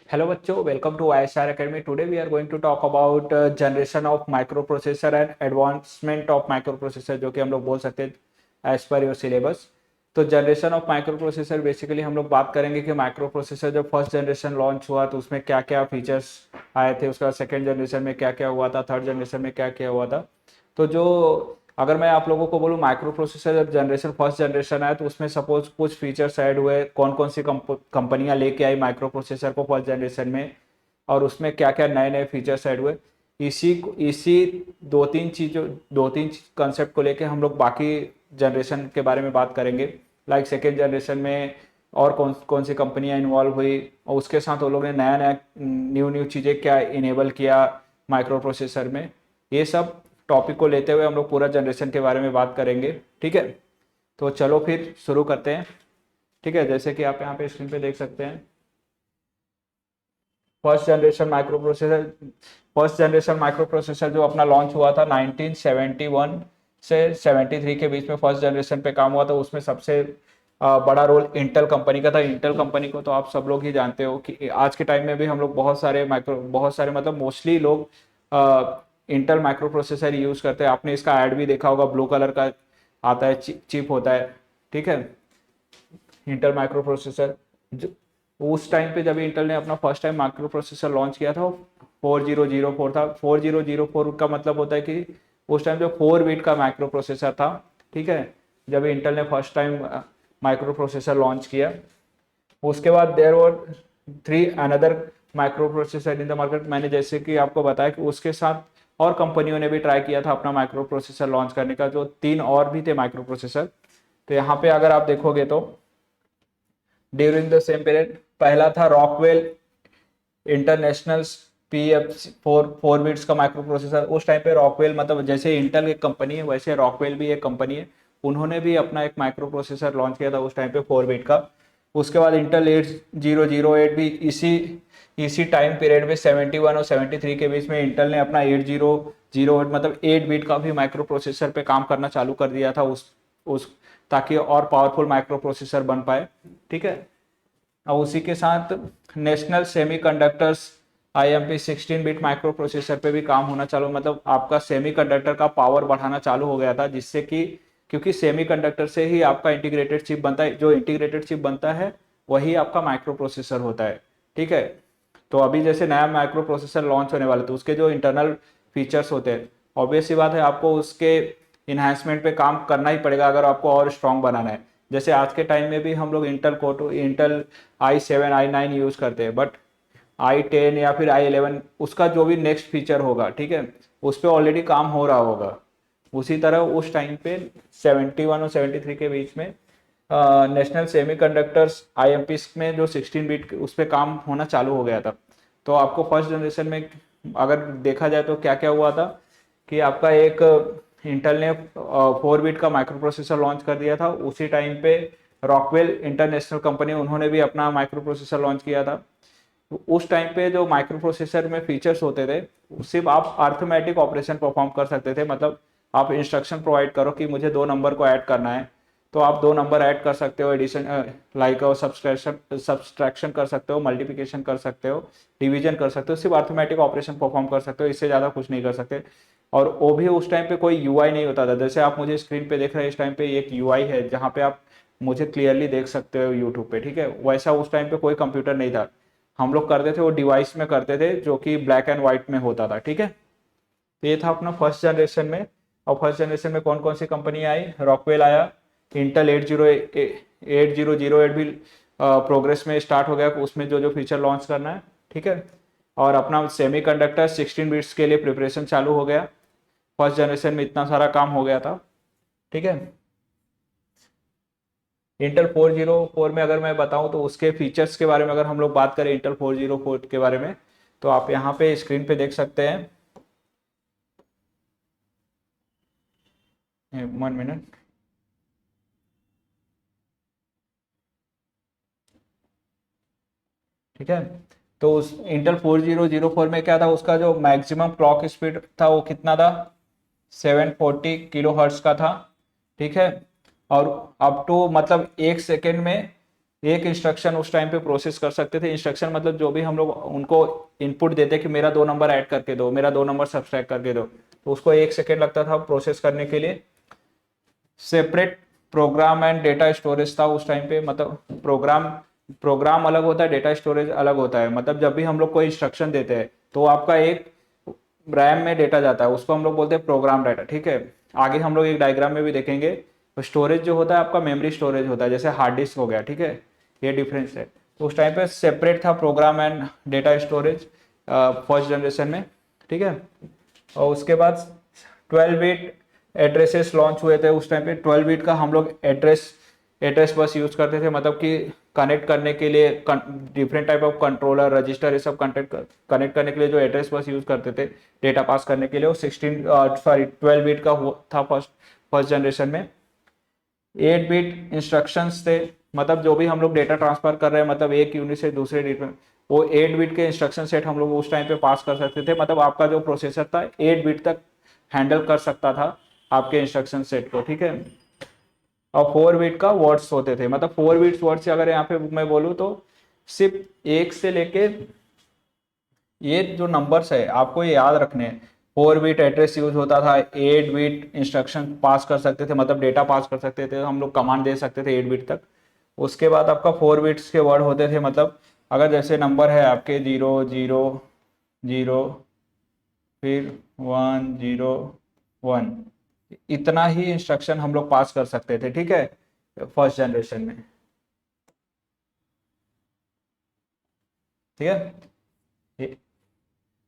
Hello बच्चों, welcome to ISR Academy. Today we are going to talk about generation of microprocessor and advancement of microprocessor, जो कि हम लोग बोल सकते हैं एज पर योर सिलेबस. तो generation of microprocessor basically हम लोग बात करेंगे कि माइक्रो प्रोसेसर जब फर्स्ट जनरेशन लॉन्च हुआ तो उसमें क्या क्या फीचर्स आए थे, उसका सेकेंड जनरेशन में क्या क्या हुआ था, थर्ड जनरेशन में क्या क्या हुआ था. तो जो अगर मैं आप लोगों को बोलूँ माइक्रो प्रोसेसर जब जनरेशन फर्स्ट जनरेशन आया तो उसमें सपोज कुछ फीचर्स ऐड हुए, कौन कौन सी कंपनियां लेके आई माइक्रो प्रोसेसर को फर्स्ट जनरेशन में, और उसमें क्या क्या नए नए फीचर्स ऐड हुए. इसी दो तीन कंसेप्ट को लेके हम लोग बाकी जनरेशन के बारे में बात करेंगे. लाइक सेकेंड जनरेशन में और कौन कौन सी कंपनियां इन्वॉल्व हुई, और उसके साथ वो लोग ने नया नया न्यू न्यू चीज़ें क्या इनेबल किया माइक्रो प्रोसेसर में. ये सब टॉपिक को लेते हुए हम लोग पूरा जनरेशन के बारे में बात करेंगे. ठीक है, तो चलो फिर शुरू करते हैं. ठीक है, जैसे कि आप यहाँ पे स्क्रीन पे देख सकते हैं first generation micro processor. First generation microprocessor जो अपना लॉन्च हुआ था 1971 से 73 के बीच में फर्स्ट जनरेशन पे काम हुआ था. उसमें सबसे बड़ा रोल इंटेल कंपनी का था. इंटेल कंपनी को तो आप सब लोग ही जानते हो कि आज के टाइम में भी हम लोग बहुत सारे मतलब मोस्टली लोग इंटेल माइक्रो प्रोसेसर यूज़ करते हैं. आपने इसका ऐड भी देखा होगा, ब्लू कलर का आता है, चिप होता है. ठीक है, इंटेल माइक्रो प्रोसेसर उस टाइम पे जब इंटेल ने अपना first time microprocessor launch किया था 4004 था. 4004 का मतलब होता है कि उस टाइम जो 4 बिट का माइक्रो प्रोसेसर था. ठीक है, जब इंटेल ने first time microprocessor launch किया, उसके बाद there were 3 another microprocessor in the market. मैंने जैसे कि आपको बताया कि उसके साथ और कंपनियों ने भी ट्राई किया था अपना माइक्रो प्रोसेसर लॉन्च करने का, जो 3 और भी थे माइक्रो प्रोसेसर. तो यहाँ पे अगर आप देखोगे तो ड्यूरिंग द सेम पीरियड पहला था रॉकवेल इंटरनेशनल PF 4 बिट्स का माइक्रो प्रोसेसर. उस टाइम पे रॉकवेल मतलब जैसे इंटेल एक कंपनी है वैसे रॉकवेल भी एक कंपनी है. उन्होंने भी अपना एक माइक्रो प्रोसेसर लॉन्च किया था उस टाइम पे 4 बिट का. उसके बाद इंटेल 8008 भी इसी इसी टाइम पीरियड में 71 और 73 के बीच में इंटेल ने अपना 8008 मतलब 8 बिट का भी माइक्रो प्रोसेसर पे काम करना चालू कर दिया था उस ताकि और पावरफुल माइक्रो प्रोसेसर बन पाए. ठीक है, और उसी के साथ national semiconductors IMP 16 bit micro processor पे भी काम होना चालू, मतलब आपका सेमीकंडक्टर का पावर बढ़ाना चालू हो गया था, जिससे कि क्योंकि सेमीकंडक्टर से ही आपका इंटीग्रेटेड चिप बनता है, जो इंटीग्रेटेड चिप बनता है वही आपका माइक्रो प्रोसेसर होता है. ठीक है, तो अभी जैसे नया माइक्रो प्रोसेसर लॉन्च होने वाला, तो उसके जो इंटरनल फीचर्स होते हैं, ऑब्वियस सी बात है आपको उसके इन्हांसमेंट पे काम करना ही पड़ेगा अगर आपको और स्ट्रॉन्ग बनाना है. जैसे आज के टाइम में भी हम लोग इंटेल i7 i9 यूज़ करते हैं, बट i10 या फिर i11 उसका जो भी नेक्स्ट फीचर होगा, ठीक है, उस पर ऑलरेडी काम हो रहा होगा. उसी तरह उस टाइम पे 71 और 73 के बीच में नेशनल सेमीकंडक्टर्स IMP में जो 16 बिट उस पर काम होना चालू हो गया था. तो आपको फर्स्ट जनरेशन में अगर देखा जाए तो क्या क्या हुआ था कि आपका एक इंटेल ने 4 बिट का माइक्रो प्रोसेसर लॉन्च कर दिया था. उसी टाइम पे रॉकवेल इंटरनेशनल कंपनी उन्होंने भी अपना माइक्रो प्रोसेसर लॉन्च किया था. तो उस टाइम पे जो माइक्रो प्रोसेसर में फीचर्स होते थे सिर्फ आप अर्थमेटिक ऑपरेशन परफॉर्म कर सकते थे. मतलब आप इंस्ट्रक्शन प्रोवाइड करो कि मुझे 2 नंबर को ऐड करना है, तो आप 2 नंबर ऐड कर सकते हो, एडिशन लाइक सब्सट्रैक्शन कर सकते हो, मल्टीप्लिकेशन कर सकते हो, डिवीजन कर सकते हो, सिर्फ अर्थमेटिक ऑपरेशन परफॉर्म कर सकते हो, इससे ज़्यादा कुछ नहीं कर सकते. और वो भी उस टाइम पे कोई UI नहीं होता था. जैसे आप मुझे स्क्रीन पे देख रहे हैं, इस टाइम पे एक UI है जहाँ पे आप मुझे क्लियरली देख सकते हो यूट्यूब पे. ठीक है, वैसा उस टाइम पे कोई कंप्यूटर नहीं था. हम लोग करते थे वो डिवाइस में करते थे जो कि ब्लैक एंड व्हाइट में होता था. ठीक है, तो ये था अपना फर्स्ट जनरेशन में. और फर्स्ट जनरेशन में कौन कौन सी कंपनी आई, रॉकवेल आया, इंटेल 8008 भी प्रोग्रेस में स्टार्ट हो गया, उसमें जो जो फीचर लॉन्च करना है. ठीक है, और अपना सेमीकंडक्टर 16 बिट्स के लिए प्रिपरेशन चालू हो गया. फर्स्ट जनरेशन में इतना सारा काम हो गया था. ठीक है, इंटेल 404 में अगर मैं बताऊं तो उसके फीचर्स के बारे में अगर हम लोग बात करें इंटेल 404 के बारे में, तो आप यहाँ पे स्क्रीन पे देख सकते हैं. 1 मिनट. ठीक है, तो उस इंटेल 4004 में क्या था, उसका जो मैक्सिमम क्लॉक स्पीड था वो कितना था, 740 किलो हर्ट्स का था. ठीक है, और अप टू मतलब 1 सेकेंड में एक इंस्ट्रक्शन उस टाइम पे प्रोसेस कर सकते थे। इंस्ट्रक्शन मतलब जो भी हम लोग उनको इनपुट देते कि मेरा 2 नंबर ऐड करके दो, मेरा 2 नंबर सब्सट्रैक्ट करके दो, तो उसको 1 सेकेंड लगता था प्रोसेस करने के लिए। Separate program and data storage था उस टाइम पे, मतलब प्रोग्राम अलग होता है, डेटा स्टोरेज अलग होता है। मतलब जब भी हम लोग कोई इंस्ट्रक्शन देते हैं तो आपका एक रैम में डेटा जाता है, उसको हम लोग बोलते हैं प्रोग्राम डाटा, ठीक है। आगे हम लोग एक डायग्राम में भी देखेंगे। तो स्टोरेज जो होता है आपका मेमोरी स्टोरेज होता है, जैसे हार्ड डिस्क हो गया, ठीक है, ये डिफरेंस है। तो उस टाइम पे सेपरेट था program and data storage first generation में, ठीक है। और उसके बाद 12 बिट एड्रेसेस लॉन्च हुए थे उस टाइम पे। 12 बिट का हम लोग एड्रेस बस यूज करते थे, मतलब कि कनेक्ट करने के लिए different type of controller register ये सब कनेक्ट करने के लिए जो एड्रेस बस यूज करते थे डेटा पास करने के लिए, वो 12 बिट का था फर्स्ट जनरेशन में। 8 बिट इंस्ट्रक्शंस थे, मतलब जो भी हम लोग डेटा ट्रांसफर कर रहे हैं, मतलब एक यूनिट से दूसरे यूनिट में, वो 8 बिट के इंस्ट्रक्शन सेट हम लोग उस टाइम पे पास कर सकते थे। मतलब आपका जो प्रोसेसर था 8 बिट तक हैंडल कर सकता था आपके इंस्ट्रक्शन सेट को, ठीक है। और 4 बिट का वर्ड्स होते थे, मतलब 4 बिट्स वर्ड से अगर यहाँ पे मैं बोलूँ तो सिर्फ एक से लेके ये जो नंबर्स है आपको ये याद रखने हैं। 4 बिट एड्रेस यूज होता था, 8 बिट इंस्ट्रक्शन पास कर सकते थे, मतलब डेटा पास कर सकते थे, हम लोग कमांड दे सकते थे 8 बिट तक। उसके बाद आपका 4 बिट्स के वर्ड होते थे, मतलब अगर जैसे नंबर है आपके 0 0 0, फिर 1 0 1, इतना ही इंस्ट्रक्शन हम लोग पास कर सकते थे, ठीक है, फर्स्ट जनरेशन में, ठीक है।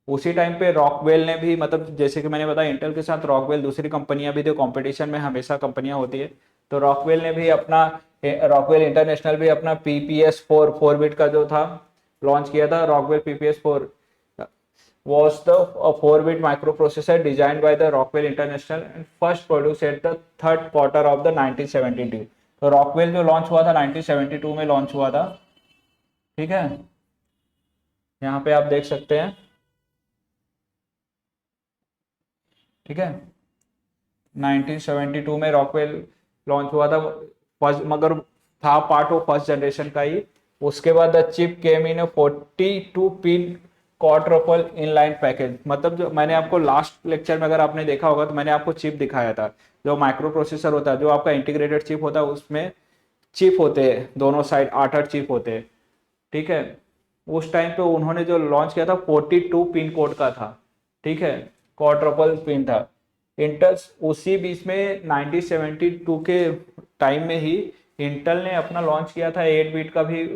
उसी टाइम पे रॉकवेल ने भी, मतलब जैसे कि मैंने बताया इंटेल के साथ रॉकवेल दूसरी कंपनियां भी थी, कंपटीशन में हमेशा कंपनियां होती है। तो रॉकवेल ने भी अपना, रॉकवेल इंटरनेशनल भी अपना PPS4 4 बिट का जो था लॉन्च किया था। Rockwell PPS4 was the 4 bit microprocessor designed by the Rockwell International and first produced at the third quarter of the 1972। तो रॉकवेल जो लॉन्च हुआ था 1972 में लॉन्च हुआ था, ठीक है। यहाँ पे आप देख सकते हैं, ठीक है, 1972 में रॉकवेल लॉन्च हुआ था फर्स्ट, मगर था पार्ट ऑफ फर्स्ट जनरेशन का ही। उसके बाद the chip came in 42 pin quadruple inline package. मतलब जो मैंने आपको लास्ट लेक्चर में अगर आपने देखा होगा तो मैंने आपको चिप दिखाया था, जो माइक्रो प्रोसेसर होता है, जो आपका इंटीग्रेटेड चिप होता है, उसमें चिप होते हैं दोनों साइड, 8 8 चिप होते हैं, ठीक है। उस टाइम पे उन्होंने जो लॉन्च किया था 42 पिन कोड का था, ठीक है, क्वाड्रुपल पिन था। इंटेल उसी बीच में 1972 के टाइम में ही इंटेल ने अपना लॉन्च किया था 8 बिट का भी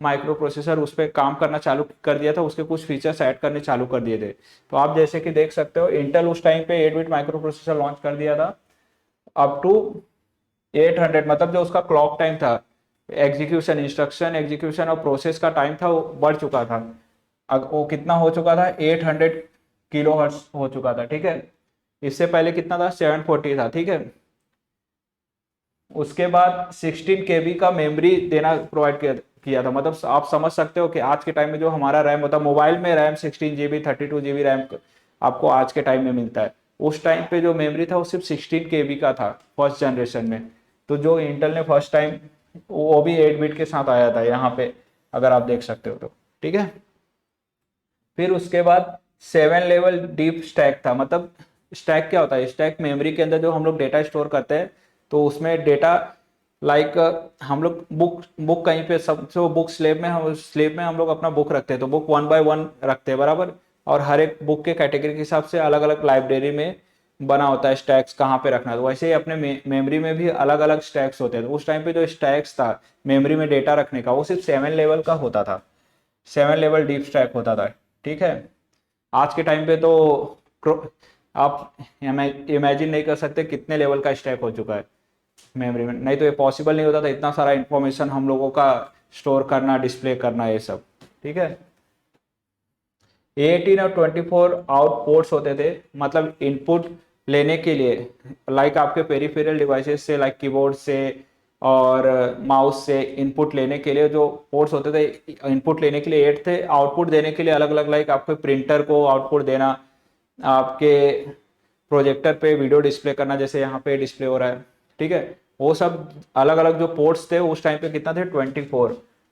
माइक्रो प्रोसेसर, उस पर काम करना चालू कर दिया था, उसके कुछ फीचर्स ऐड करने चालू कर दिए थे। तो आप जैसे कि देख सकते हो इंटेल उस टाइम पे 8 बिट माइक्रो प्रोसेसर लॉन्च कर दिया था अप टू 800, मतलब जो उसका क्लॉक टाइम था, एग्जीक्यूशन इंस्ट्रक्शन एग्जीक्यूशन और प्रोसेस का टाइम था वो बढ़ चुका था। वो कितना हो चुका था, 800 किलो हर्ट्ज हो चुका था, ठीक है। इससे पहले कितना था, 740 था, ठीक है। उसके बाद 16 KB का मेमोरी देना प्रोवाइड किया था। मतलब आप समझ सकते हो कि आज के टाइम में जो हमारा रैम होता है, मोबाइल में रैम 16 GB 32 GB रैम आपको आज के टाइम में मिलता है, उस टाइम पे जो मेमोरी था वो सिर्फ 16 KB का था फर्स्ट जनरेशन में। तो जो इंटेल ने फर्स्ट टाइम, वो भी 8 बिट के साथ आया था यहाँ पे, अगर आप देख सकते हो तो, ठीक है। फिर उसके बाद 7 लेवल डीप स्टैक था। मतलब स्टैक क्या होता है, स्टैक मेमोरी के अंदर जो हम लोग डेटा स्टोर करते हैं, तो उसमें डेटा लाइक हम लोग बुक बुक कहीं पे, सब जो बुक स्लेब में हम लोग अपना बुक रखते हैं, तो बुक 1 बाय 1 रखते हैं बराबर। और हर एक बुक के कैटेगरी के हिसाब से अलग अलग लाइब्रेरी में बना होता है स्टैक्स कहाँ पे रखना है। तो वैसे ही अपने मेमोरी में भी अलग अलग स्टैक्स होते हैं। तो उस टाइम पे जो स्टैक्स था मेमोरी में डेटा रखने का, वो सिर्फ 7 लेवल का होता था, 7 लेवल डीप स्टैक होता था, ठीक है। आज के टाइम पे तो आप इमेजिन नहीं कर सकते कितने लेवल का स्टैक हो चुका है मेमोरी में। नहीं तो ये पॉसिबल नहीं होता था इतना सारा इंफॉर्मेशन हम लोगों का स्टोर करना, डिस्प्ले करना, ये सब, ठीक है। 18 और 24 आउटपुट्स होते थे, मतलब इनपुट लेने के लिए, लाइक आपके पेरिफेरल डिवाइसेस से, लाइक कीबोर्ड से और माउस से इनपुट लेने के लिए जो पोर्ट्स होते थे, इनपुट लेने के लिए 8 थे, आउटपुट देने के लिए अलग अलग, लाइक आपके प्रिंटर को आउटपुट देना, आपके प्रोजेक्टर पे वीडियो डिस्प्ले करना, जैसे यहाँ पे डिस्प्ले हो रहा है, ठीक है। वो सब अलग अलग जो पोर्ट्स थे उस टाइम पे कितना थे,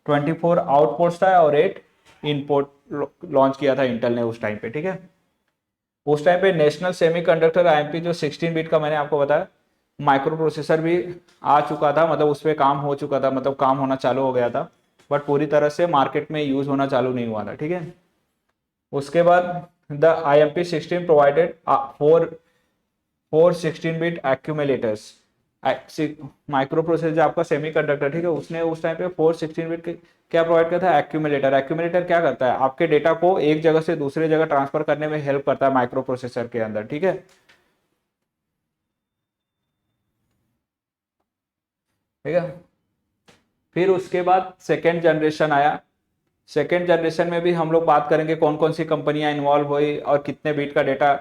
24 आउटपोर्ट्स था और 8 इनपोर्ट लॉन्च किया था इंटेल ने उस टाइम पे, ठीक है। उस टाइम पे नेशनल सेमीकंडक्टर आईएमपी जो 16 बिट का मैंने आपको बताया माइक्रो प्रोसेसर भी आ चुका था, मतलब उस पर काम हो चुका था, मतलब काम होना चालू हो गया था, बट पूरी तरह से मार्केट में यूज होना चालू नहीं हुआ था, ठीक है। उसके बाद the I am P 16 provided four 16 bit एक्यूमुलेटर्स। Micro processor जो आपका सेमीकंडक्टर, ठीक है, उसने उस टाइम पे 4 16 बिट क्या प्रोवाइड करता है, एक्यूमुलेटर। एक्यूमुलेटर क्या करता है, आपके डेटा को एक जगह से दूसरे जगह ट्रांसफर करने में हेल्प करता है माइक्रो प्रोसेसर के अंदर, ठीक है। ठीक है, फिर उसके बाद सेकेंड जनरेशन आया। सेकेंड जनरेशन में भी हम लोग बात करेंगे कौन कौन सी कंपनियां इन्वॉल्व हुई और कितने बीट का डेटा,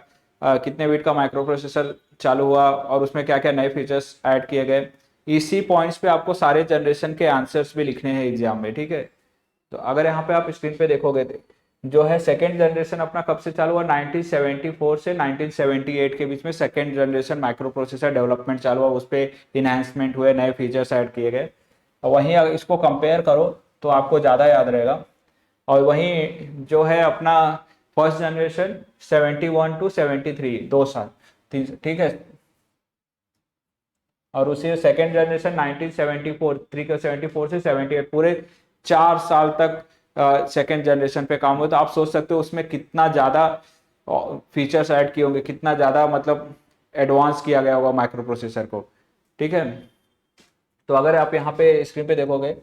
कितने बीट का माइक्रो प्रोसेसर चालू हुआ और उसमें क्या क्या नए फीचर्स ऐड किए गए। इसी पॉइंट्स पे आपको सारे जनरेशन के आंसर्स भी लिखने हैं एग्जाम में, ठीक है। तो अगर यहाँ पे आप स्क्रीन पे देखोगे तो जो है सेकेंड जनरेशन अपना कब से चालू हुआ, 1974 से 1978 के बीच में second generation micro processor development चालू हुआ, उस पर इन्हांसमेंट हुए, नए फीचर्स ऐड किए गए। और वहीं अगर इसको कंपेयर करो तो आपको ज़्यादा याद रहेगा। और वहीं जो है अपना फर्स्ट जनरेशन 71 टू 73, 2 साल, ठीक है। और उसी सेकेंड जनरेशन 1974 3 का 74 से 78, पूरे 4 साल तक सेकेंड जनरेशन पे काम हुआ। तो आप सोच सकते हो उसमें कितना ज़्यादा फीचर्स ऐड किए होंगे, कितना ज़्यादा मतलब एडवांस किया गया होगा माइक्रो प्रोसेसर को, ठीक है। तो अगर आप यहाँ पे स्क्रीन पे देखोगे,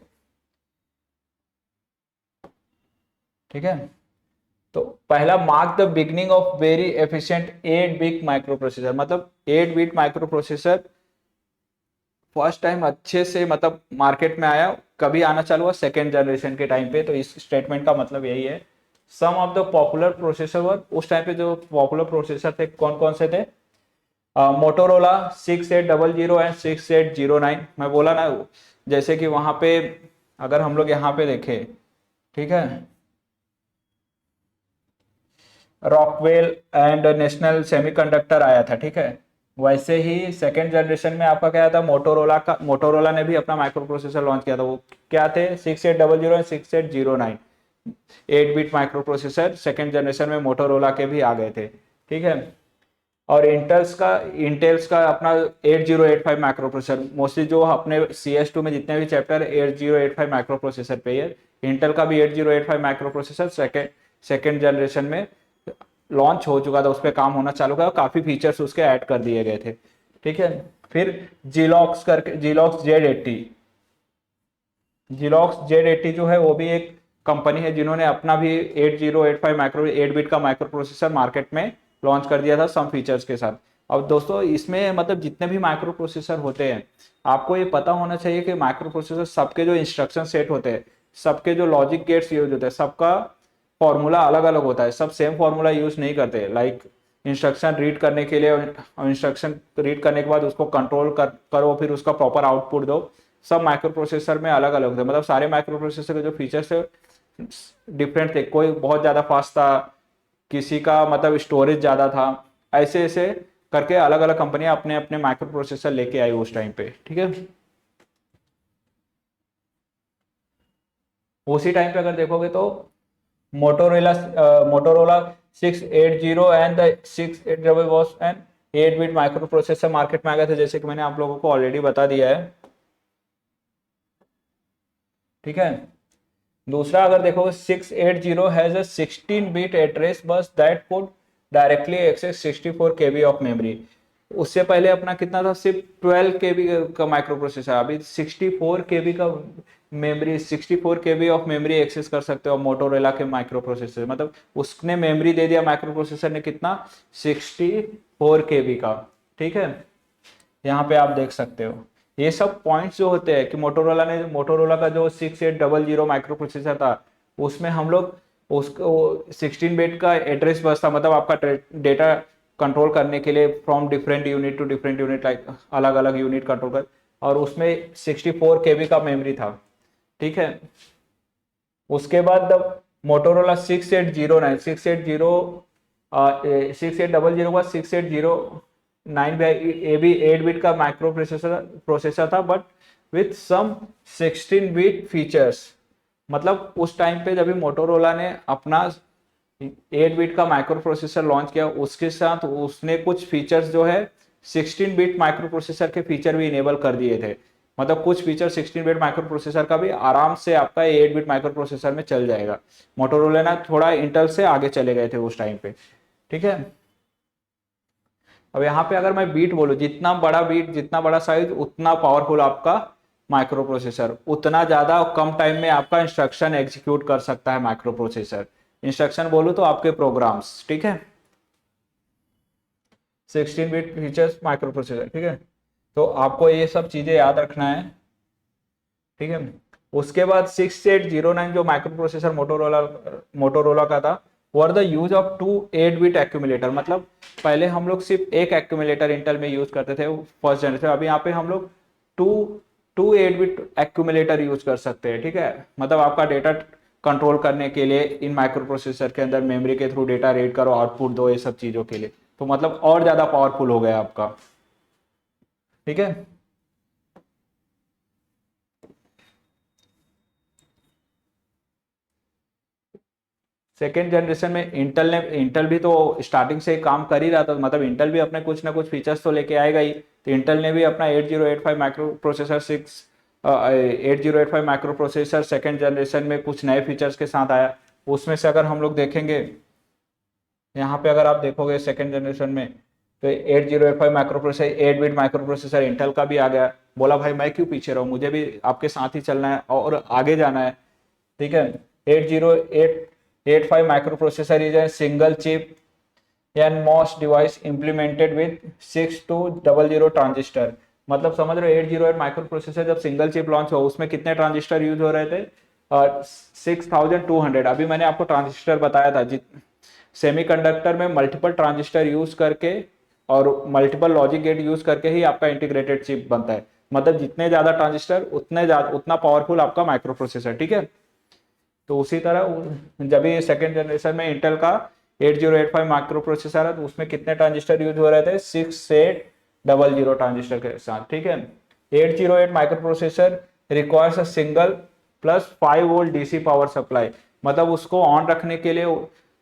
ठीक है, तो पहला mark the beginning of very efficient 8 bit micro processor, मतलब 8 bit micro processor first time अच्छे से मतलब मार्केट में आया, कभी आना चालू हुआ सेकेंड जनरेशन के टाइम पे। तो इस स्टेटमेंट का मतलब यही है। सम ऑफ द पॉपुलर प्रोसेसर वर, उस टाइम पे जो पॉपुलर प्रोसेसर थे कौन कौन से थे, मोटोरोला 6800 एंड 6809। मैं बोला ना, जैसे कि वहां पे अगर हम लोग यहाँ पे देखें, ठीक है, रॉकवेल एंड नेशनल सेमीकंडक्टर आया था, ठीक है। वैसे ही सेकेंड जनरेशन में आपका क्या था, मोटोरोला ने भी अपना माइक्रो प्रोसेसर लॉन्च किया था। वो क्या थे, 6800 and 6809, 8 bit micro processor second generation में मोटोरोला के भी आ गए थे, ठीक है। और इंटेल्स का अपना 8085 माइक्रो प्रोसेसर, मोस्टली जो अपने CS2 में जितने भी चैप्टर 8085 माइक्रो प्रोसेसर पे है। इंटेल का भी 8085 माइक्रो प्रोसेसर सेकेंड जनरेशन में लॉन्च हो चुका था, उस पर काम होना चालू था, काफी फीचर्स उसके ऐड कर दिए गए थे, ठीक है। फिर जीलॉक्स करके, जीलॉक्स Z80 जो है वो भी एक कंपनी है जिन्होंने अपना भी 8085 माइक्रो 8 बिट का माइक्रो प्रोसेसर मार्केट में लॉन्च कर दिया था सम फीचर्स के साथ। अब दोस्तों इसमें मतलब जितने भी माइक्रो प्रोसेसर होते हैं, आपको ये पता होना चाहिए कि माइक्रो प्रोसेसर सबके जो इंस्ट्रक्शन सेट होते हैं, सबके जो लॉजिक गेट्स यूज होते हैं, सबका फॉर्मूला अलग अलग होता है, सब सेम फॉर्मूला यूज नहीं करते। लाइक इंस्ट्रक्शन रीड करने के लिए और इंस्ट्रक्शन रीड करने के बाद उसको करो, फिर उसका प्रॉपर आउटपुट दो, सब माइक्रो प्रोसेसर में अलग अलग होते हैं। मतलब सारे माइक्रो प्रोसेसर के जो फीचर्स है डिफरेंट थे, कोई बहुत ज़्यादा फास्ट था, किसी का मतलब स्टोरेज ज़्यादा था, ऐसे ऐसे करके अलग अलग कंपनियां अपने अपने माइक्रो प्रोसेसर लेके आई उस टाइम पे, ठीक है। उसी टाइम पे अगर देखोगे तो Motorola Motorola 680 and the 680 was an 8 bit micro processor market में आ गए थे, जैसे कि मैंने आप लोगों को ऑलरेडी बता दिया है, ठीक है। दूसरा अगर देखो 680 has a 16 bit address bus that could directly access 64 KB of memory. उससे पहले अपना कितना था, सिर्फ 12 KB का माइक्रो प्रोसेसर, अभी 64 KB का memory, 64 KB of memory access कर सकते हो मोटोरोला के माइक्रो प्रोसेसर। मतलब उसने मेमोरी दे दिया माइक्रो प्रोसेसर ने कितना, 64 KB का, ठीक है। यहाँ पे आप देख सकते हो ये सब पॉइंट्स जो होते हैं कि मोटोरोला का जो 6800 माइक्रो प्रोसेसर था, उसमें हम लोग उसको 16 बिट का एड्रेस बस था, मतलब आपका डेटा कंट्रोल करने के लिए from different unit to different unit, like अलग अलग यूनिट कंट्रोल कर, और उसमें 64 KB का मेमोरी था, ठीक है। उसके बाद मोटोरोला 6809 680 6800 का 680 9 ये भी 8 बिट का माइक्रो प्रोसेसर प्रोसेसर था, but with some 16 bit features. मतलब उस टाइम पे जब भी मोटोरोला ने अपना 8 बिट का माइक्रो प्रोसेसर लॉन्च किया, उसके साथ उसने कुछ फीचर्स जो है 16 बिट माइक्रो प्रोसेसर के फीचर भी इनेबल कर दिए थे। मतलब कुछ फीचर 16 बिट माइक्रो प्रोसेसर का भी आराम से आपका 8 बिट माइक्रो प्रोसेसर में चल जाएगा। मोटोरोला ना थोड़ा इंटेल से आगे चले गए थे उस टाइम पे, ठीक है। अब यहाँ पे अगर मैं बीट बोलूँ, जितना बड़ा बीट, जितना बड़ा साइज, उतना पावरफुल आपका माइक्रो प्रोसेसर, उतना ज्यादा कम टाइम में आपका इंस्ट्रक्शन एग्जीक्यूट कर सकता है माइक्रो प्रोसेसर। इंस्ट्रक्शन बोलूँ तो आपके प्रोग्राम्स, ठीक है। 16 बिट फीचर्स माइक्रो प्रोसेसर, ठीक है। तो आपको ये सब चीजें याद रखना है, ठीक है। उसके बाद 6809 जो माइक्रो प्रोसेसर मोटोरोला मोटोरोला का था, were the use of 2 8 bit accumulator. मतलब पहले हम लोग सिर्फ एक एक्यूमुलेटर इंटेल में यूज करते थे फर्स्ट जनरेशन, अभी यहाँ पे हम लोग two two 8 bit accumulator use कर सकते हैं, ठीक है। मतलब आपका डेटा कंट्रोल करने के लिए इन माइक्रो प्रोसेसर के अंदर मेमोरी के थ्रू डेटा रीड करो, आउटपुट दो, ये सब चीजों के लिए, तो मतलब और ज्यादा पावरफुल हो गया आपका, ठीक है। सेकेंड जनरेशन में इंटेल भी तो स्टार्टिंग से काम कर ही रहा था, मतलब इंटेल भी अपने कुछ ना कुछ फीचर्स तो लेके आएगा ही। तो इंटेल ने भी अपना 8085 micro processor 8085 micro processor second generation में कुछ नए फीचर्स के साथ आया। उसमें से अगर हम लोग देखेंगे, यहाँ पे अगर आप देखोगे सेकेंड जनरेशन में, तो 8085 micro processor 8 bit micro processor Intel का भी आ गया। बोला भाई मैं क्यों पीछे रहूं, मुझे भी आपके साथ ही चलना है और आगे जाना है, ठीक है। 8085 microprocessor is a single chip NMOS device implemented with 6200 transistor. मतलब समझ रहे हो, 808 माइक्रो प्रोसेसर जब सिंगल चिप लॉन्च हुआ, उसमें कितने ट्रांजिस्टर यूज हो रहे थे? 6200। अभी मैंने आपको ट्रांजिस्टर बताया था, सेमीकंडक्टर में मल्टीपल ट्रांजिस्टर यूज करके और मल्टीपल लॉजिक गेट यूज करके ही आपका इंटीग्रेटेड चिप बनता है। मतलब जितने ज्यादा ट्रांजिस्टर उतना पावरफुल आपका माइक्रो प्रोसेसर, ठीक है। तो उसी तरह जब ये सेकेंड जनरेशन में इंटेल का 8085 माइक्रो प्रोसेसर है, तो उसमें कितने ट्रांजिस्टर यूज हो रहे थे? 6800 ट्रांजिस्टर के साथ, ठीक है। 808 micro processor requires a single plus 5 volt DC power supply. मतलब उसको ऑन रखने के लिए,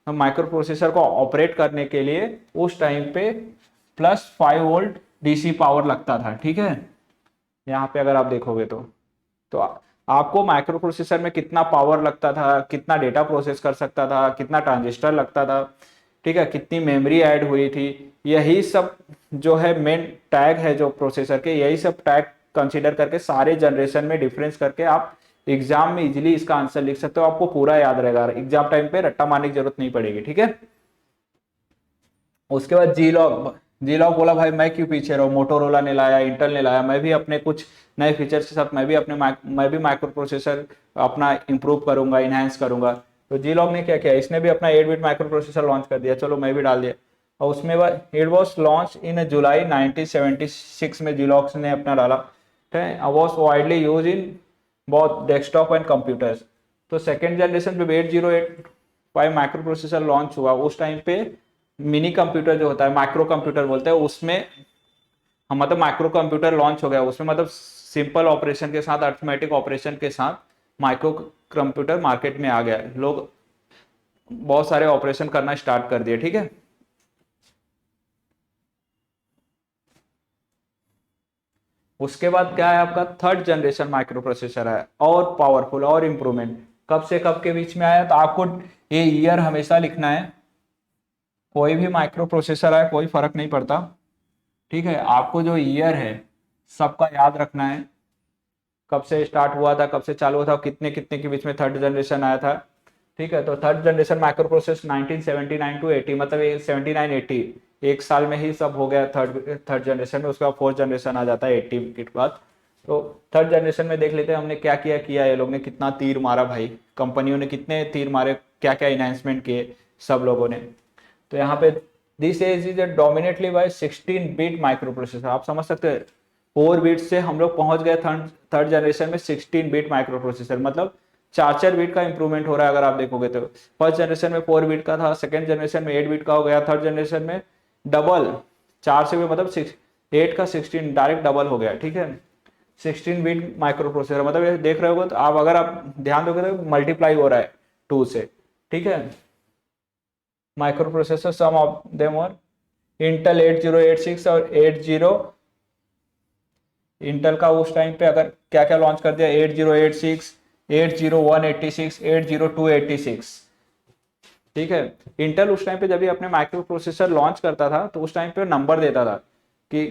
माइक्रो प्रोसेसर को ऑपरेट करने के लिए उस टाइम पे +5 वोल्ट डीसी पावर लगता था, ठीक है। यहाँ पे अगर आप देखोगे तो आपको माइक्रो प्रोसेसर में कितना पावर लगता था, कितना डेटा प्रोसेस कर सकता था, कितना ट्रांजिस्टर लगता था, ठीक है, कितनी मेमोरी ऐड हुई थी, यही सब जो है मेन टैग है जो प्रोसेसर के, यही सब टैग कंसीडर करके सारे जनरेशन में डिफरेंस करके आप एग्जाम में इजीली इसका आंसर लिख सकते हो। आपको पूरा याद रहेगा, एग्जाम टाइम पे रट्टा मारने की जरूरत नहीं पड़ेगी, ठीक है। उसके बाद जी लॉग बोला भाई मैं क्यों पीछे रहूं, मोटोरोला ने लाया, इंटेल ने लाया, मैं भी अपने कुछ नए फीचर्स के साथ मैं भी माइक्रो प्रोसेसर अपना इंप्रूव करूंगा, इनहेंस करूंगा। तो जी लॉग ने क्या किया, इसने भी अपना 8 बिट माइक्रो प्रोसेसर लॉन्च कर दिया, चलो मैं भी डाल दिया। और उसमें इट वॉज लॉन्च इन जुलाई 1976 में जी लॉग ने अपना डाला, ठीक है। वॉज वाइडली यूज इन बहुत डेस्कटॉप एंड कंप्यूटर्स। तो सेकेंड जनरेशन जब 8085 माइक्रो प्रोसेसर लॉन्च हुआ, उस टाइम पे मिनी कंप्यूटर जो होता है, माइक्रो कंप्यूटर बोलते हैं, उसमें हम मतलब माइक्रो कंप्यूटर लॉन्च हो गया, उसमें मतलब सिंपल ऑपरेशन के साथ, अर्थमेटिक ऑपरेशन के साथ माइक्रो कंप्यूटर मार्केट में आ गया, लोग बहुत सारे ऑपरेशन करना स्टार्ट कर दिए, ठीक है। उसके बाद क्या है, आपका थर्ड जनरेशन माइक्रो प्रोसेसर है, और पावरफुल और इंप्रूवमेंट। कब से कब के बीच में आया, तो आपको ये ईयर हमेशा लिखना है। कोई भी माइक्रो प्रोसेसर है, कोई फर्क नहीं पड़ता, ठीक है। आपको जो ईयर है सबका याद रखना है, कब से स्टार्ट हुआ था, कब से चालू हुआ था, कितने कितने के बीच में थर्ड जनरेशन आया था, ठीक है। तो third generation micro process 1979 to 80, मतलब 79 80, एक साल में ही सब हो गया थर्ड जनरेशन में। उसके बाद फोर्थ जनरेशन आ जाता है 80 के बाद। तो थर्ड जनरेशन में देख लेते हैं हमने क्या किया किया ये लोग ने, कितना तीर मारा भाई, कंपनियों ने कितने तीर मारे, क्या क्या इनहेंसमेंट किए सब लोगों ने। तो यहाँ पे this age is dominately by 16 bit microprocessor. आप समझ सकते हैं 4 बिट से हम लोग पहुंच गए थर्ड जनरेशन में 16 बिट माइक्रो प्रोसेसर, मतलब 4 बिट का इंप्रूवमेंट हो रहा है। अगर आप देखोगे तो फर्स्ट जनरेशन में 4 बिट का था, सेकेंड जनरेशन में 8 बिट का हो गया, थर्ड जनरेशन में डबल 4 से भी मतलब 8 का 16 डायरेक्ट डबल हो गया, ठीक है। 16 बिट माइक्रो प्रोसेसर, मतलब ये देख रहे होगे तो आप अगर आप ध्यान दोगे तो मल्टीप्लाई हो रहा है 2 से, ठीक है। Microprocessor some of them और इंटेल 8086 और 80, इंटेल का उस टाइम पे अगर क्या क्या लॉन्च कर दिया, 8086, 80186, 80286, ठीक है। इंटेल उस टाइम पे जब भी अपने माइक्रो प्रोसेसर लॉन्च करता था तो उस टाइम पे नंबर देता था कि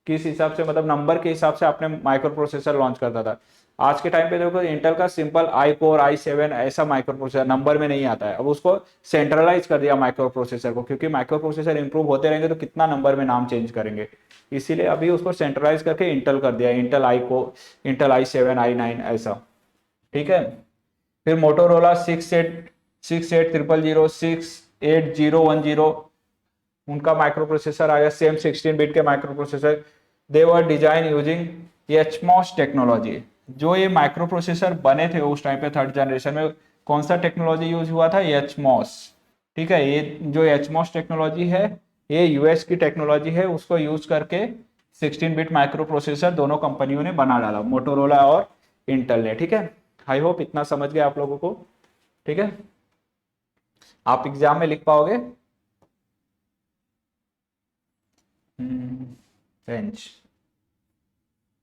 किस हिसाब से, मतलब नंबर के हिसाब से अपने माइक्रो प्रोसेसर लॉन्च करता था। आज के टाइम पे देखो इंटेल का सिंपल i4 i7 ऐसा माइक्रो प्रोसेसर नंबर में नहीं आता है। अब उसको सेंट्रलाइज कर दिया माइक्रो प्रोसेसर को, क्योंकि माइक्रो प्रोसेसर इंप्रूव होते रहेंगे तो कितना नंबर में नाम चेंज करेंगे, इसीलिए अभी उसको सेंट्रलाइज करके इंटेल कर दिया, इंटेल i7 i9 ऐसा, ठीक है। फिर मोटोरोला 6800, उनका माइक्रो प्रोसेसर आया सेम 16 बिट के माइक्रो प्रोसेसर। दे वर डिजाइन यूजिंग एचमॉस टेक्नोलॉजी। जो ये माइक्रो प्रोसेसर बने थे उस टाइम पे थर्ड जनरेशन में, कौन सा टेक्नोलॉजी यूज हुआ था, एचमॉस, ठीक है। ये जो एचमॉस टेक्नोलॉजी है ये यूएस की टेक्नोलॉजी है, उसको यूज करके 16 बिट माइक्रो प्रोसेसर दोनों कंपनियों ने बना डाला, मोटोरोला और इंटेल ने, ठीक है। आई होप इतना समझ गए आप लोगों को, ठीक है। आप एग्जाम में लिख पाओगे। बेंच,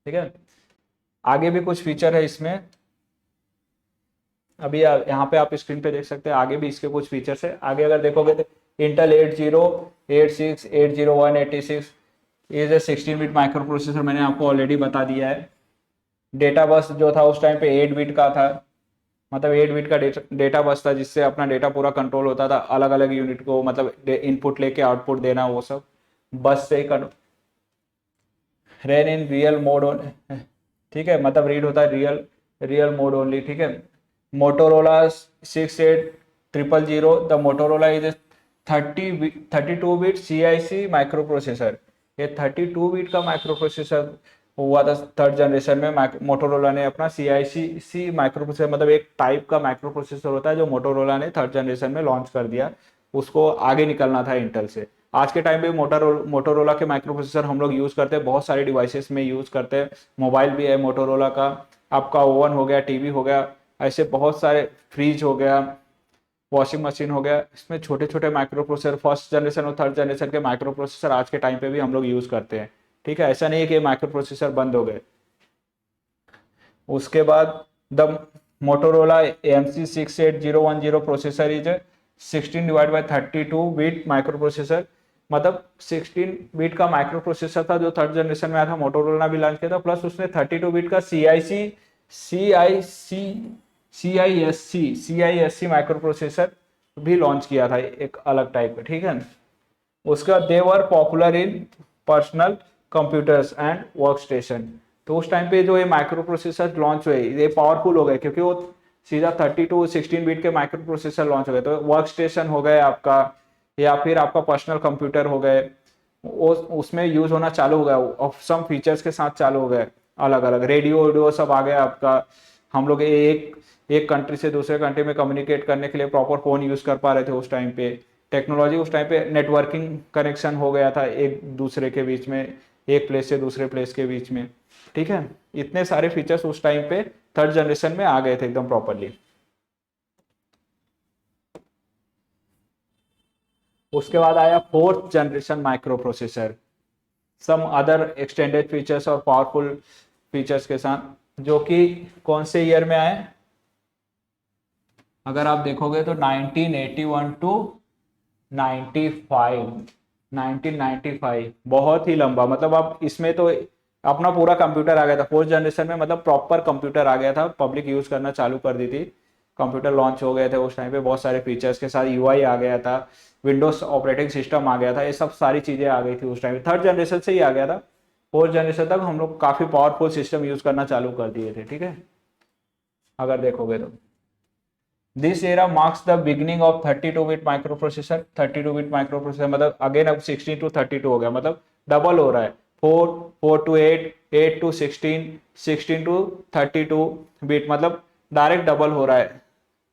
ठीक है। आगे भी कुछ फीचर है इसमें, अभी यहाँ पे आप स्क्रीन पे देख सकते हैं, आगे भी इसके कुछ फीचर्स है। आगे अगर देखोगे तो Intel 8086, 80186 is a 16 bit micro processor, मैंने आपको ऑलरेडी बता दिया है। डेटा बस जो था उस टाइम पे 8 बिट का था, मतलब 8 बिट का डेटा बस था, जिससे अपना डेटा पूरा कंट्रोल होता था, अलग अलग यूनिट को मतलब इनपुट लेके आउटपुट देना, वो सब बस से ही रन इन रियल मोड, ठीक है, मतलब रीड होता है रियल रियल मोड ओनली, ठीक है। Motorola 68000, the Motorola is 32 bit CIC micro processor. ये 32 बिट का माइक्रो प्रोसेसर हुआ था थर्ड जनरेशन में। मोटोरोला ने अपना CIC माइक्रो प्रोसेसर, मतलब एक टाइप का माइक्रो प्रोसेसर होता है जो मोटोरोला ने थर्ड जनरेशन में लॉन्च कर दिया, उसको आगे निकलना था इंटेल से। आज के टाइम पे मोटोरोला के माइक्रो प्रोसेसर हम लोग यूज करते हैं, बहुत सारे डिवाइसेस में यूज करते हैं। मोबाइल भी है मोटोरोला का, आपका ओवन हो गया, टीवी हो गया, ऐसे बहुत सारे, फ्रिज हो गया, वॉशिंग मशीन हो गया, इसमें छोटे छोटे माइक्रो प्रोसेसर फर्स्ट जनरेशन और थर्ड जनरेशन के माइक्रो प्रोसेसर आज के टाइम पे भी हम लोग यूज करते हैं, ठीक है। ऐसा नहीं है कि माइक्रो प्रोसेसर बंद हो गए। उसके बाद the Motorola MC68010 processor is 16/32 bit micro processor, मतलब 16 बिट का माइक्रो प्रोसेसर था जो थर्ड जनरेशन में आया था, मोटोरोला भी लॉन्च किया था, प्लस उसने 32 बिट का CISC माइक्रो प्रोसेसर भी लॉन्च किया था, एक अलग टाइप का, ठीक है। उसका they were popular in personal computers and workstation. तो उस टाइम पे जो ये माइक्रो प्रोसेसर लॉन्च हुए ये पावरफुल हो गए, क्योंकि वो सीधा 32 16 बिट के माइक्रो प्रोसेसर लॉन्च हो गए। तो वर्क स्टेशन हो गए आपका, या फिर आपका पर्सनल कंप्यूटर हो गए, वो उसमें यूज होना चालू हो गया, और सम फीचर्स के साथ चालू हो गए, अलग अलग रेडियो वीडियो सब आ गया आपका। हम लोग एक एक कंट्री से दूसरे कंट्री में कम्युनिकेट करने के लिए प्रॉपर फोन यूज कर पा रहे थे उस टाइम पे। टेक्नोलॉजी उस टाइम पे, नेटवर्किंग कनेक्शन हो गया था एक दूसरे के बीच में, एक प्लेस से दूसरे प्लेस के बीच में, ठीक है। इतने सारे फीचर्स उस टाइम पे थर्ड जनरेशन में आ गए थे एकदम प्रॉपरली। उसके बाद आया fourth generation microprocessor, some other extended features और पावरफुल फीचर्स के साथ, जो कि कौन से ईयर में आए, अगर आप देखोगे तो 1981 टू 95, 1995, बहुत ही लंबा, मतलब आप इसमें तो अपना पूरा कंप्यूटर आ गया था फोर्थ जनरेशन में, मतलब प्रॉपर कंप्यूटर आ गया था, पब्लिक यूज करना चालू कर दी थी, कंप्यूटर लॉन्च हो गए थे उस टाइम पे, बहुत सारे फीचर्स के साथ UI आ गया था, विंडोज ऑपरेटिंग सिस्टम आ गया था, ये सब सारी चीजें आ गई थी उस टाइम। थर्ड जनरेशन से ही आ गया था, फोर्थ जनरेशन तक हम लोग काफी पावरफुल सिस्टम यूज करना चालू कर दिए थे, ठीक है, अगर देखोगे तो। This era marks the beginning of 32 bit micro processor. 32 bit micro processor मतलब अगेन अब 16 टू 32 हो गया, मतलब डबल हो रहा है, 4 टू 8, 8 टू 16, 16 टू 32 बिट, मतलब डायरेक्ट डबल हो रहा है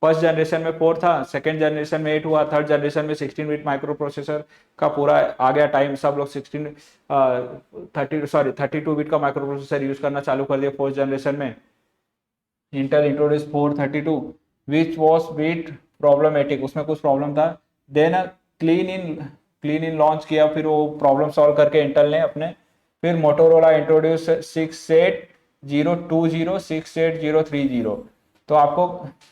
फर्स्ट जनरेशन में 4 था, सेकेंड जनरेशन में 8 हुआ, थर्ड जनरेशन में 16 बिट माइक्रो प्रोसेसर का पूरा आ गया टाइम, सब लोग 32 बिट का माइक्रो प्रोसेसर यूज करना चालू कर दिया फोर्थ जनरेशन में। Intel introduce 432 which was bit problematic, उसमें कुछ प्रॉब्लम था, देन क्लीन इन लॉन्च किया, फिर वो प्रॉब्लम सॉल्व करके इंटेल ने अपने। फिर मोटोरोला इंट्रोड्यूस 68,020 68,030। तो आपको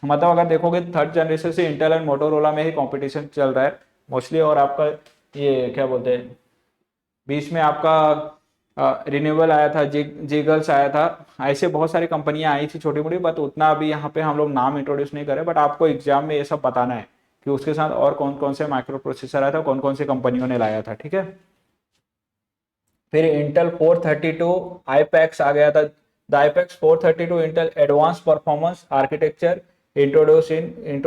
मतलब अगर देखोगे थर्ड जनरेशन से इंटेल एंड मोटोरोला में ही कंपटीशन चल रहा है मोस्टली। और आपका ये क्या बोलते हैं, बीच में आपका रिन्यूएबल आया था, जिगल्स आया था, ऐसे बहुत सारी कंपनियां आई थी छोटी मोटी, बट उतना अभी यहाँ पे हम लोग नाम इंट्रोड्यूस नहीं करें, बट आपको एग्जाम में ये सब बताना है कि उसके साथ और कौन कौन से माइक्रो प्रोसेसर आया था, कौन कौन सी कंपनियों ने लाया था, ठीक है। फिर इंटेल 432 आईपैक्स आ गया था। The iAPX 432 Intel advanced performance architecture introduce in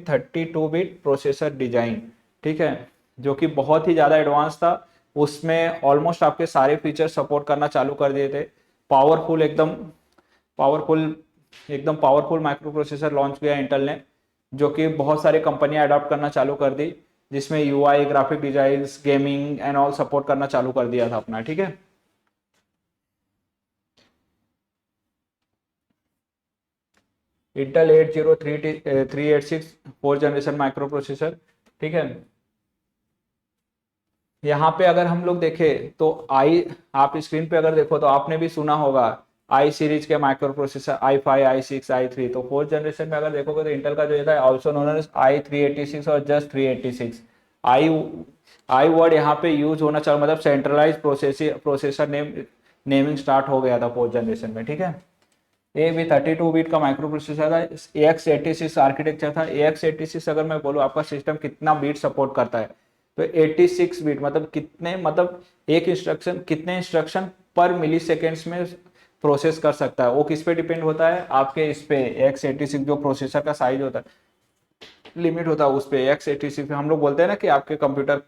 32 bit processor design, ठीक है, जो कि बहुत ही ज़्यादा एडवांस था। उसमें ऑलमोस्ट आपके सारे फीचर सपोर्ट करना चालू कर दिए थे। पावरफुल एकदम पावरफुल एकदम पावरफुल माइक्रो प्रोसेसर लॉन्च किया इंटेल ने, जो कि बहुत सारी कंपनियां अडॉप्ट करना चालू कर दी, जिसमें UI, graphic design, gaming and all support करना चालू कर दिया था अपना, ठीक है। Intel 80386 fourth generation micro processor, ठीक है। यहाँ पे अगर हम लोग देखें तो आप स्क्रीन पे अगर देखो तो आपने भी सुना होगा आई सीरीज के micro processor i5, i6, i3। तो फोर्थ जनरेशन में अगर देखोगे तो इंटेल का जो ये था ऑल्सो नोन एज i386 और जस्ट 386। आई आई वर्ड यहाँ पे यूज होना चाहिए, मतलब सेंट्रलाइज प्रोसेसर नेमिंग स्टार्ट हो गया था फोर्थ जनरेशन में, ठीक है। ये भी 32 बिट का माइक्रो प्रोसेसर था, AX86 आर्किटेक्चर था। AX86 अगर मैं बोलूँ आपका सिस्टम कितना बीट सपोर्ट करता है, तो 86 बिट मतलब कितने, मतलब एक इंस्ट्रक्शन कितने इंस्ट्रक्शन पर मिली सेकेंड्स में प्रोसेस कर सकता है, वो किस पे डिपेंड होता है, आपके इस पे X86 जो प्रोसेसर का साइज होता है, लिमिट होता है उस पे। X86 हम लोग बोलते हैं ना कि आपके कंप्यूटर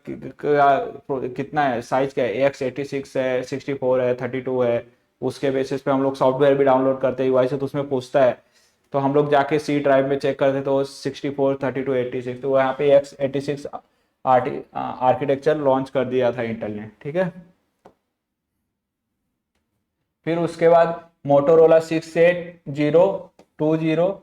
का कितना है, साइज क्या है, X86 है, 64 है, 32 है, उसके बेसिस पे हम लोग सॉफ्टवेयर भी डाउनलोड करते हैं UI से, तो उसमें पूछता है, तो हम लोग जाके सी ड्राइव में चेक करते तो 64, 32, 86, तो यहाँ पे X86 आर्किटेक्चर लॉन्च कर दिया था इंटेल ने, ठीक है। फिर उसके बाद मोटोरोला 68020,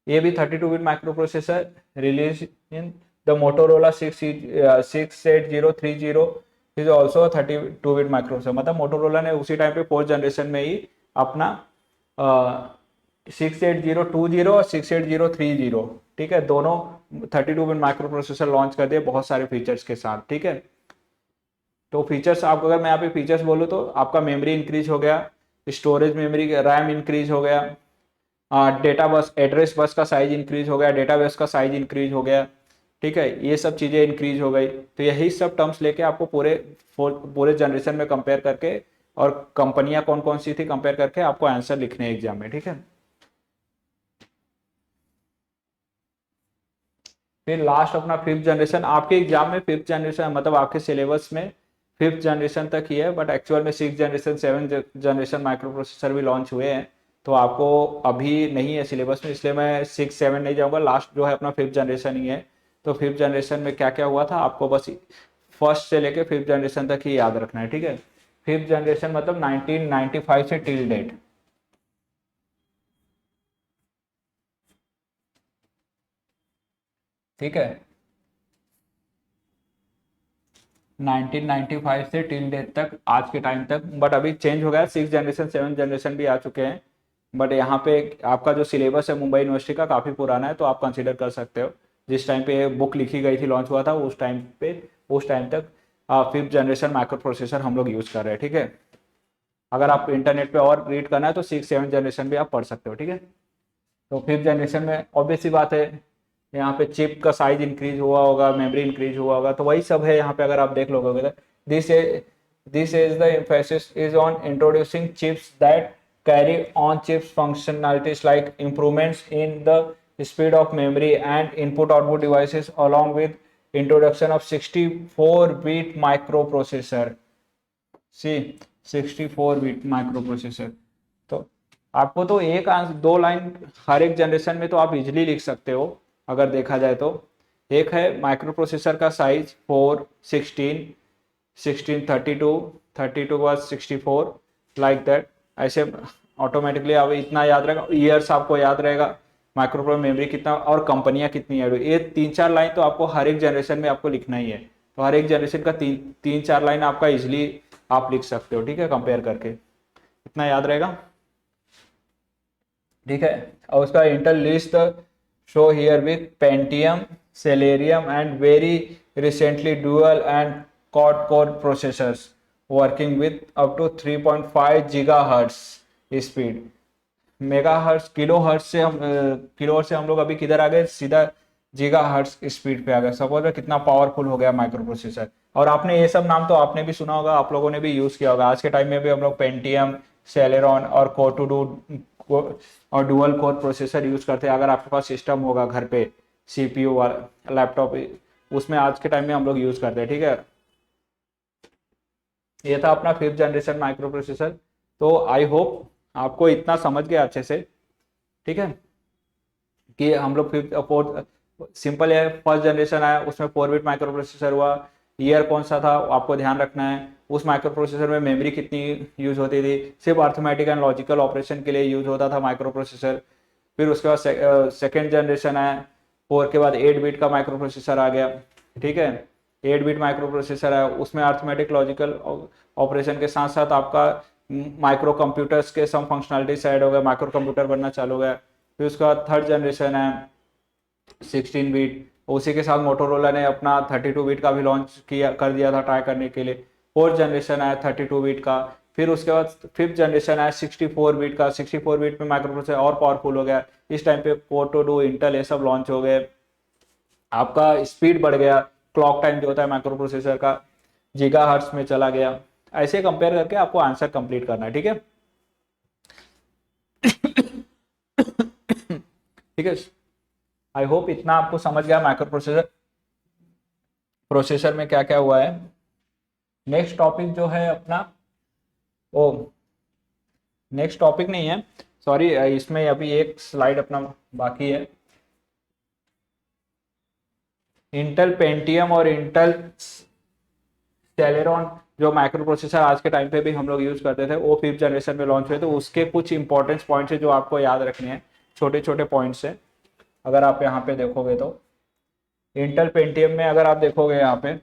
ये भी 32 bit micro processor release in the Motorola 68030 is also 32 bit micro processor. मतलब मोटोरोला ने उसी टाइम पे फोर्थ जनरेशन में ही अपना 68020 और 68030, ठीक है, दोनों 32 बिट माइक्रो प्रोसेसर लॉन्च कर दिए बहुत सारे फीचर्स के साथ, ठीक है। तो फीचर्स आप अगर मैं यहाँ पे फीचर्स बोलूँ तो आपका मेमोरी इंक्रीज हो गया, स्टोरेज मेमोरी रैम इंक्रीज हो गया, डेटा बस एड्रेस बस का साइज इंक्रीज हो गया, डेटाबेस का साइज इंक्रीज हो गया, ठीक है, ये सब चीज़ें इंक्रीज हो गई। तो यही सब टर्म्स लेके आपको पूरे जनरेशन में कंपेयर करके और कंपनियां कौन कौन सी थी कंपेयर करके आपको आंसर लिखने हैं एग्जाम में, ठीक है। फिर लास्ट अपना फिफ्थ जनरेशन, आपके एग्जाम में फिफ्थ जनरेशन मतलब आपके सिलेबस में फिफ्थ जनरेशन तक ही है, बट एक्चुअल में six generation, seven generation microprocessor भी लॉन्च हुए हैं। तो आपको अभी नहीं है सिलेबस में, इसलिए मैं 6 7 नहीं जाऊँगा, लास्ट जो है अपना फिफ्थ जनरेशन ही है। तो फिफ्थ जनरेशन में क्या क्या हुआ था आपको बस फर्स्ट से लेके फिफ्थ जनरेशन तक ही याद रखना है, ठीक है। फिफ्थ जनरेशन मतलब 1995 से टिल डेट, ठीक है, 1995 से टिल डेट तक, आज के टाइम तक। बट अभी चेंज हो गया, सिक्स जनरेशन, सेवन जनरेशन भी आ चुके हैं। बट यहाँ पे आपका जो सिलेबस है मुंबई यूनिवर्सिटी का काफ़ी पुराना है, तो आप कंसीडर कर सकते हो। जिस टाइम पे बुक लिखी गई थी, लॉन्च हुआ था, उस टाइम तक फिफ्थ जनरेशन माइक्रो प्रोसेसर हम लोग यूज़ कर रहे हैं, ठीक है। अगर आप इंटरनेट पे और रीड करना है तो सिक्स सेवन जनरेशन भी आप पढ़ सकते हो, ठीक है। तो फिफ्थ जनरेशन में ऑब्वियस सी बात है, यहाँ पे चिप का साइज इंक्रीज हुआ होगा, मेमोरी इंक्रीज हुआ होगा, तो वही सब है यहाँ पे। अगर आप देख लोगे तो this this is the emphasis is on introducing chips that carry on chips functionalities like improvements in the speed of memory and input output devices, along with introduction of 64-bit microprocessor, see 64-bit microprocessor। तो आपको तो एक दो line हर एक generation में तो आप easily लिख सकते हो अगर देखा जाए तो। एक है माइक्रो प्रोसेसर का साइज 4, 16, 16, 32, 32 के बाद 64, लाइक दैट। ऐसे ऑटोमेटिकली अब इतना याद रहेगा, ईयर्स आपको याद रहेगा, माइक्रो प्रोसेसर मेमोरी कितना और कंपनियां कितनी है। ये 3-4 लाइन तो आपको हर एक जनरेशन में आपको लिखना ही है। तो हर एक जनरेशन का 3-4 लाइन आपका इजिली आप लिख सकते हो, ठीक है, कंपेयर करके इतना याद रहेगा, ठीक है। और उसका Intel list show here with Pentium, Celeron and very recently dual and quad core processors working with up to 3.5 gigahertz speed. Megahertz, kilohertz से हम किलो हर्ट्स से हम लोग अभी किधर आ गए, सीधा गीगा हर्ट्स स्पीड पे आ गए। सपोज में कितना पावरफुल हो गया माइक्रो प्रोसेसर। और आपने ये सब नाम तो आपने भी सुना होगा, आप लोगों ने भी यूज किया होगा। आज के टाइम में भी हम लोग पेंटियम, सेलेरॉन और कोटूडू और डुअल कोर प्रोसेसर यूज करते हैं। अगर आपके पास सिस्टम होगा घर पे, सीपीयू वाला लैपटॉप, उसमें आज के टाइम में हम लोग यूज करते हैं, ठीक है। ये था अपना 5th जनरेशन माइक्रो प्रोसेसर। तो आई होप आपको इतना समझ गया अच्छे से, ठीक है, कि हम लोग 4th सिंपल है, 1st जनरेशन आया उसमें 4 बिट माइक्रो प्रोसेसर हुआ। ईयर कौन सा था आपको ध्यान रखना है। उस माइक्रो प्रोसेसर में मेमोरी कितनी यूज होती थी, सिर्फ अर्थमेटिक एंड लॉजिकल ऑपरेशन के लिए यूज होता था माइक्रो प्रोसेसर। फिर उसके बाद 2nd जनरेशन आया, 4 के बाद 8 बिट का माइक्रो प्रोसेसर आ गया, ठीक है। 8 बिट माइक्रो प्रोसेसर आया, उसमें अर्थमेटिक लॉजिकल ऑपरेशन के साथ साथ आपका माइक्रो कंप्यूटर्स के सम फंक्शनलिटी ऐड हो गया, माइक्रो कंप्यूटर बनना चालू हो गया। फिर उसके बाद 3rd जनरेशन है 16 बिट, उसी के साथ मोटोरोला ने अपना 32 बिट का भी लॉन्च किया कर दिया था ट्राई करने के लिए। 4th जनरेशन आया 32 बिट का। फिर उसके बाद 5th जनरेशन आया 64 बिट का। 64 बिट में माइक्रो प्रोसेसर और पावरफुल हो गया। इस टाइम पे कोटोडू, इंटेल ये सब लॉन्च हो गए। आपका स्पीड बढ़ गया, क्लॉक टाइम जो होता है माइक्रो प्रोसेसर का गीगा हर्ट्स में चला गया। ऐसे कंपेयर करके आपको आंसर कंप्लीट करना है, ठीक है। ठीक है, आई होप इतना आपको समझ गया माइक्रो प्रोसेसर, प्रोसेसर में क्या क्या हुआ है। नेक्स्ट टॉपिक जो है अपना, ओ नेक्स्ट टॉपिक नहीं है, सॉरी, इसमें अभी एक स्लाइड अपना बाकी है। इंटेल पेंटियम और इंटेल सेलेरॉन जो माइक्रो प्रोसेसर आज के टाइम पे भी हम लोग यूज करते थे, वो 5th जनरेशन में लॉन्च हुए। तो उसके कुछ इंपॉर्टेंट पॉइंट्स है जो आपको याद रखने हैं, छोटे छोटे पॉइंट्स है। अगर आप यहाँ पे देखोगे तो इंटेल पेंटियम में अगर आप देखोगे यहाँ पे,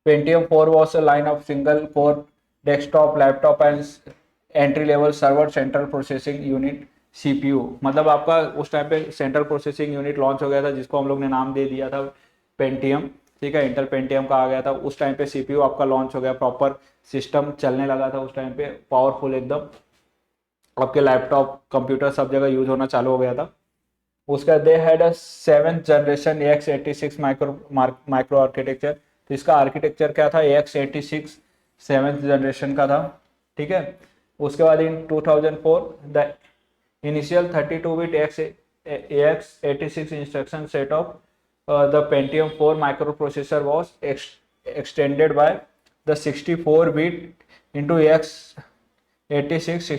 Pentium 4 was a line of single core desktop laptop and entry level server central processing unit CPU। मतलब आपका उस टाइम पे सेंट्रल प्रोसेसिंग यूनिट लॉन्च हो गया था, जिसको हम लोग ने नाम दे दिया था पेंटियम, ठीक है। इंटेल पेंटियम का आ गया था उस टाइम पे। CPU आपका लॉन्च हो गया, प्रॉपर सिस्टम चलने लगा था उस टाइम पे, पावरफुल एकदम। आपके लैपटॉप, कंप्यूटर सब जगह यूज होना चालू हो गया था। उसका they had a 7th generation x86 micro architecture. तो इसका आर्किटेक्चर क्या था, x86 7th जनरेशन का था, ठीक है। उसके बाद इन 2004 the initial 32 bit x86 instruction set of the Pentium 4 micro processor was extended by the 64 bit into x86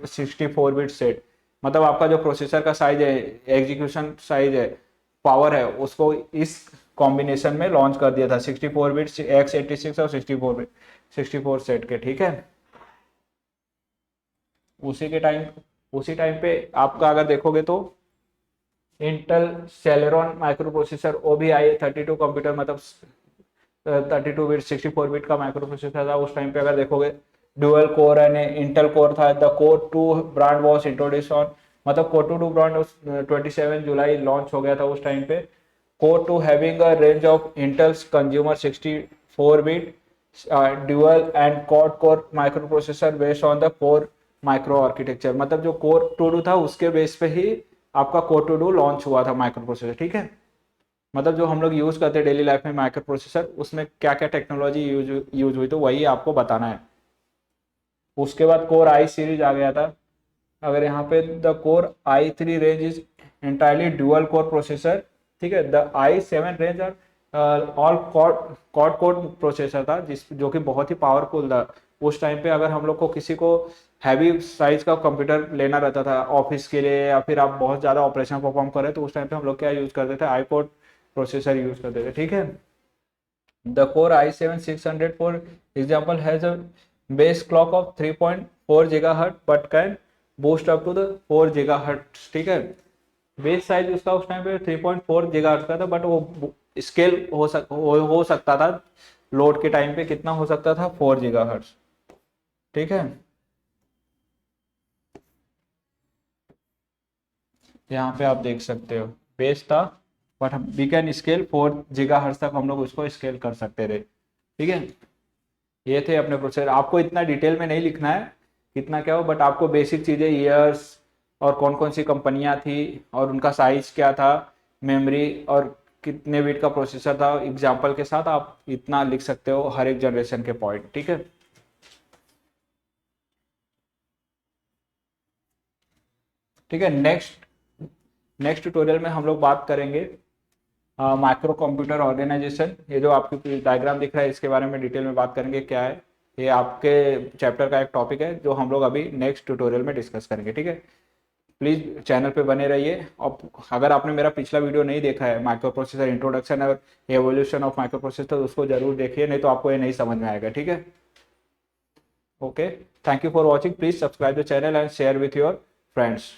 64 bit set. मतलब आपका जो प्रोसेसर का साइज है, एग्जीक्यूशन साइज है, पावर है, उसको इस कॉम्बिनेशन में लॉन्च कर दिया था 64 बिट x86 और 64 बिट 64 सेट के, ठीक है। उसी टाइम पे आपका अगर देखोगे तो इंटेल सेलेरॉन माइक्रो प्रोसेसर वो भी आई 32 कंप्यूटर, मतलब 32 बिट 64 बिट का माइक्रो प्रोसेसर था उस टाइम पे। अगर देखोगे dual core and Intel Core था। The Core 2 brand was introduce on, मतलब कोर 2 ब्रांड 27 जुलाई लॉन्च हो गया था उस टाइम पे। Core 2 having a range of Intel's consumer 64 bit dual and quad core microprocessor based on the Core microarchitecture. मतलब जो कोर 2 था उसके बेस पे ही आपका कोर 2 लॉन्च हुआ था माइक्रो प्रोसेसर, ठीक है। मतलब जो हम लोग यूज करते हैं डेली लाइफ में माइक्रो प्रोसेसर, उसमें क्या क्या टेक्नोलॉजी यूज हुई, तो वही आपको बताना है। उसके बाद कोर आई सीरीज आ गया था। अगर यहाँ पे the core i3 range is entirely dual core processor, ठीक है। The i7 range all quad core processor था, जिस जो कि बहुत ही पावरफुल था उस टाइम पे। अगर हम लोग को किसी को हैवी साइज का कंप्यूटर लेना रहता था ऑफिस के लिए, या फिर आप बहुत ज़्यादा ऑपरेशन परफॉर्म करें, तो उस टाइम पे हम लोग क्या यूज़ करते थे, आई कोर प्रोसेसर यूज़ करते थे, ठीक है। The core i7 600 for example has a base clock of 3.4 GHz but can boost up to the 4 GHz, ठीक है। बेस साइज उसका उस टाइम पे 3.4 GHz का था, बट वो स्केल हो सकता था लोड के टाइम पे, कितना हो सकता था, 4 GHz, ठीक है। यहाँ पे आप देख सकते हो बेस था, but we can scale 4 GHz तक हम लोग उसको स्केल कर सकते थे, ठीक है। ये थे अपने प्रोसेसर। आपको इतना डिटेल में नहीं लिखना है कितना क्या हो, बट आपको बेसिक चीज़ें, ईयर्स और कौन कौन सी कंपनियां थी और उनका साइज क्या था, मेमोरी और कितने बिट का प्रोसेसर था, एग्जाम्पल के साथ आप इतना लिख सकते हो हर एक जनरेशन के पॉइंट, ठीक है। ठीक है, नेक्स्ट ट्यूटोरियल में हम लोग बात करेंगे माइक्रो कंप्यूटर ऑर्गेनाइजेशन। ये जो आपकी डायग्राम दिख रहा है, इसके बारे में डिटेल में बात करेंगे क्या है। ये आपके चैप्टर का एक टॉपिक है जो हम लोग अभी नेक्स्ट ट्यूटोरियल में डिस्कस करेंगे, ठीक है। प्लीज़ चैनल पे बने रहिए। और अगर आपने मेरा पिछला वीडियो नहीं देखा है, माइक्रो प्रोसेसर इंट्रोडक्शन और एवोल्यूशन ऑफ माइक्रो प्रोसेसर, तो उसको जरूर देखिए, नहीं तो आपको ये नहीं समझ में आएगा, ठीक है। Okay, thank you for watching. Please subscribe the channel and share with your friends.